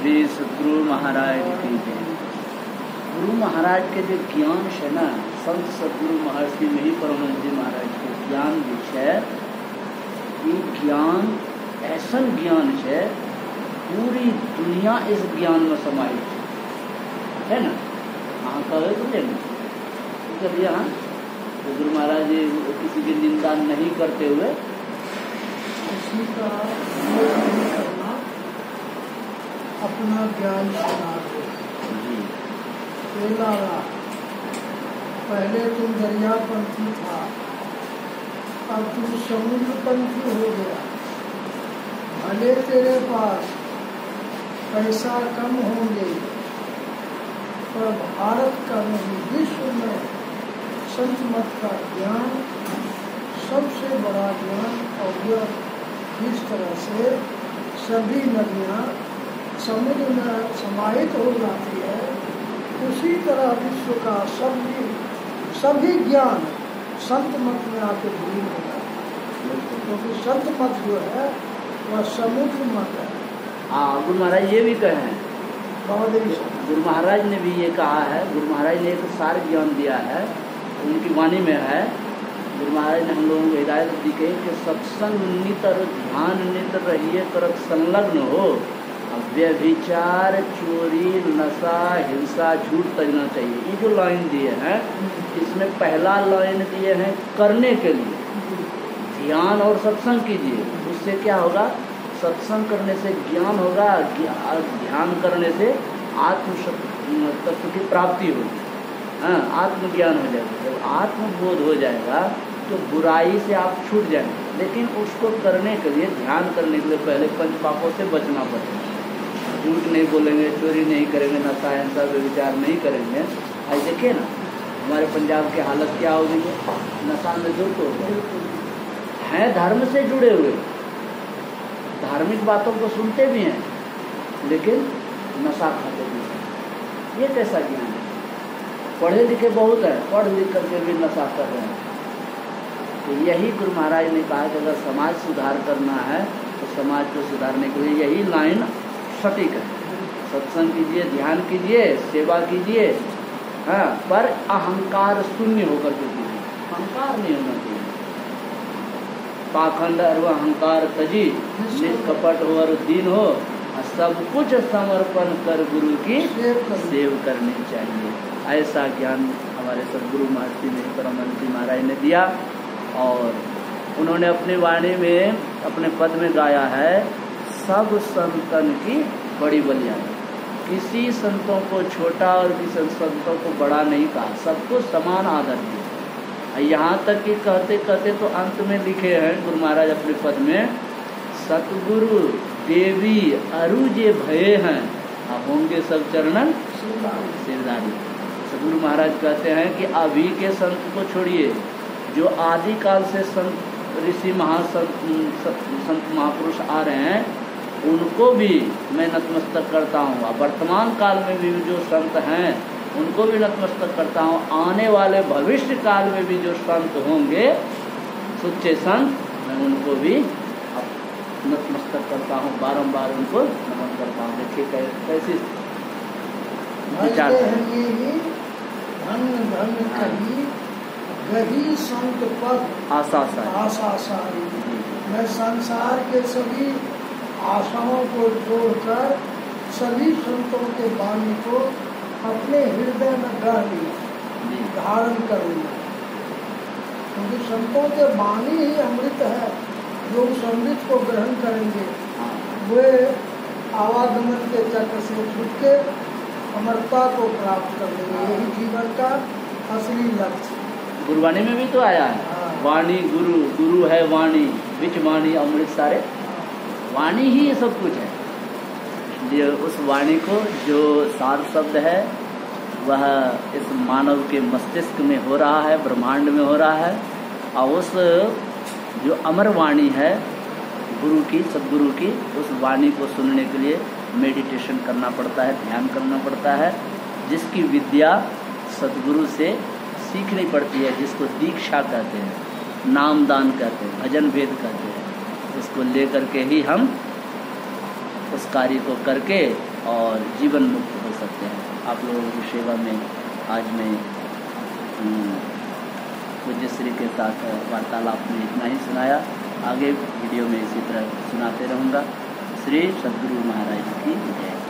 श्री सद्गुरु महाराज की जय। गुरु महाराज के जो ज्ञान है ना, संत सद्गुरु महर्षि में ही परमानंद जी महाराज के ज्ञान है, ये ज्ञान ऐसा ज्ञान है, पूरी दुनिया इस ज्ञान में समाहित है ना। हाँ कहे तो चलिए। हाँ तो गुरु महाराज जी किसी की निंदा नहीं करते हुए किसी का करना, अपना ज्ञान सुना दो। पहले तुम दरियापंथी था, अब तुम समुद्रपंथी हो गया। भले तेरे पास पैसा कम होंगे, पर भारत का नहीं, विश्व में संत मत का ज्ञान सबसे बड़ा ज्ञान। और यह इस तरह से सभी नदियाँ समुद्र में समाहित हो जाती है, उसी तरह विश्व का सभी ज्ञान संत मत में आके विलीन हो जाता है। क्योंकि संत मत जो है वह समुद्र मत है। हाँ गुरु महाराज ये भी कहे हैं, गुरु महाराज ने भी ये कहा है। गुरु महाराज ने एक सार ज्ञान दिया है, उनकी वाणी में है। गुरु महाराज ने हम लोगों को हिदायत दी कि सत्संग नितर ध्यान नितर रहिए, करक संलग्न हो। व्यभिचार, चोरी, नशा, हिंसा, झूठ तजना चाहिए। ये जो लाइन दिए हैं, इसमें पहला लाइन दिए हैं करने के लिए, ध्यान और सत्संग कीजिए। उससे क्या होगा? सत्संग करने से ज्ञान होगा, ध्यान करने से आत्म तत्व की प्राप्ति होगी। हाँ, आत्मज्ञान हो जाएगा। जब आत्मबोध हो जाएगा तो बुराई से आप छूट जाएंगे। लेकिन उसको करने के लिए, ध्यान करने के लिए पहले पंच पापों से बचना पड़ेगा। झूठ नहीं बोलेंगे, चोरी नहीं करेंगे, नशा हिंसा व्यभिचार नहीं करेंगे। आज देखिए ना हमारे पंजाब की हालत क्या हो गई है। नशा में जो तो हैं धर्म से जुड़े हुए, धार्मिक बातों को सुनते भी हैं, लेकिन नशा खाते भी हैं। ये कैसा ज्ञान है? पढ़े लिखे बहुत हैं, पढ़ लिख करके भी नशा कर रहे हैं। तो यही गुरु महाराज ने कहा कि अगर समाज सुधार करना है तो समाज को सुधारने के लिए यही लाइन सटीक है। सत्संग कीजिए, ध्यान कीजिए, सेवा कीजिए, हाँ, पर अहंकार शून्य होकर के कीजिए। अहंकार नहीं होना चाहिए। पाखंड और अहंकार तजी, निष्कपट हो और दीन हो, सब कुछ समर्पण कर गुरु की सेव करनी चाहिए। ऐसा ज्ञान हमारे सद्गुरु महर्षि ने परमानंद जी महाराज ने दिया। और उन्होंने अपनी वाणी में, अपने पद में गाया है, सब संतन की बड़ी बलियानी। किसी संतों को छोटा और किसी संतों को बड़ा नहीं कहा, सबको समान आदर दिया। यहाँ तक कि कहते कहते तो अंत में लिखे हैं गुरु महाराज अपने पद में, सतगुरु देवी अरु जे भये हैं, होंगे सब चरणन सिरदारी। सतगुरु महाराज कहते हैं कि अभी के संत को छोड़िए, जो आदिकाल से संत ऋषि संत महापुरुष आ रहे हैं, उनको भी मैं नतमस्तक करता हूँ। वर्तमान काल में भी जो संत हैं उनको भी नतमस्तक करता हूँ। आने वाले भविष्य काल में भी जो संत होंगे, सच्चे संत, मैं उनको भी नतमस्तक करता हूँ, बारंबार उनको नमन करता हूँ। देखिए कैसी विचार गही संत पद आशा सारी। मैं संसार के सभी आशाओं को छोड़कर सभी संतों के वाणी को अपने हृदय में गढ़ लिया, धारण कर लिया। क्योंकि संतों के वाणी ही अमृत है। जो उस अमृत को ग्रहण करेंगे वे आवागमन के चक्र से छूट के अमरता को प्राप्त कर लेंगे। यही जीवन का असली लक्ष्य। गुरुवाणी में भी तो आया है, वाणी गुरु, गुरु है वाणी, विच वाणी अमृत सारे। वाणी ही ये सब कुछ है। इसलिए उस वाणी को, जो सार शब्द है, वह इस मानव के मस्तिष्क में हो रहा है, ब्रह्मांड में हो रहा है। और उस जो अमर वाणी है गुरु की, सद्गुरु की, उस वाणी को सुनने के लिए मेडिटेशन करना पड़ता है, ध्यान करना पड़ता है। जिसकी विद्या सद्गुरु से सीखनी पड़ती है, जिसको दीक्षा कहते हैं, नामदान कहते हैं, भजन भेद कहते हैं, उसको लेकर के ही हम उस कार्य को करके और जीवन मुक्त हो सकते हैं। आप लोगों की सेवा में आज मैं पूज्य श्री के साथ वार्तालाप में इतना ही सुनाया। आगे वीडियो में इसी तरह सुनाते रहूँगा। श्री सद्गुरु महाराज की जय।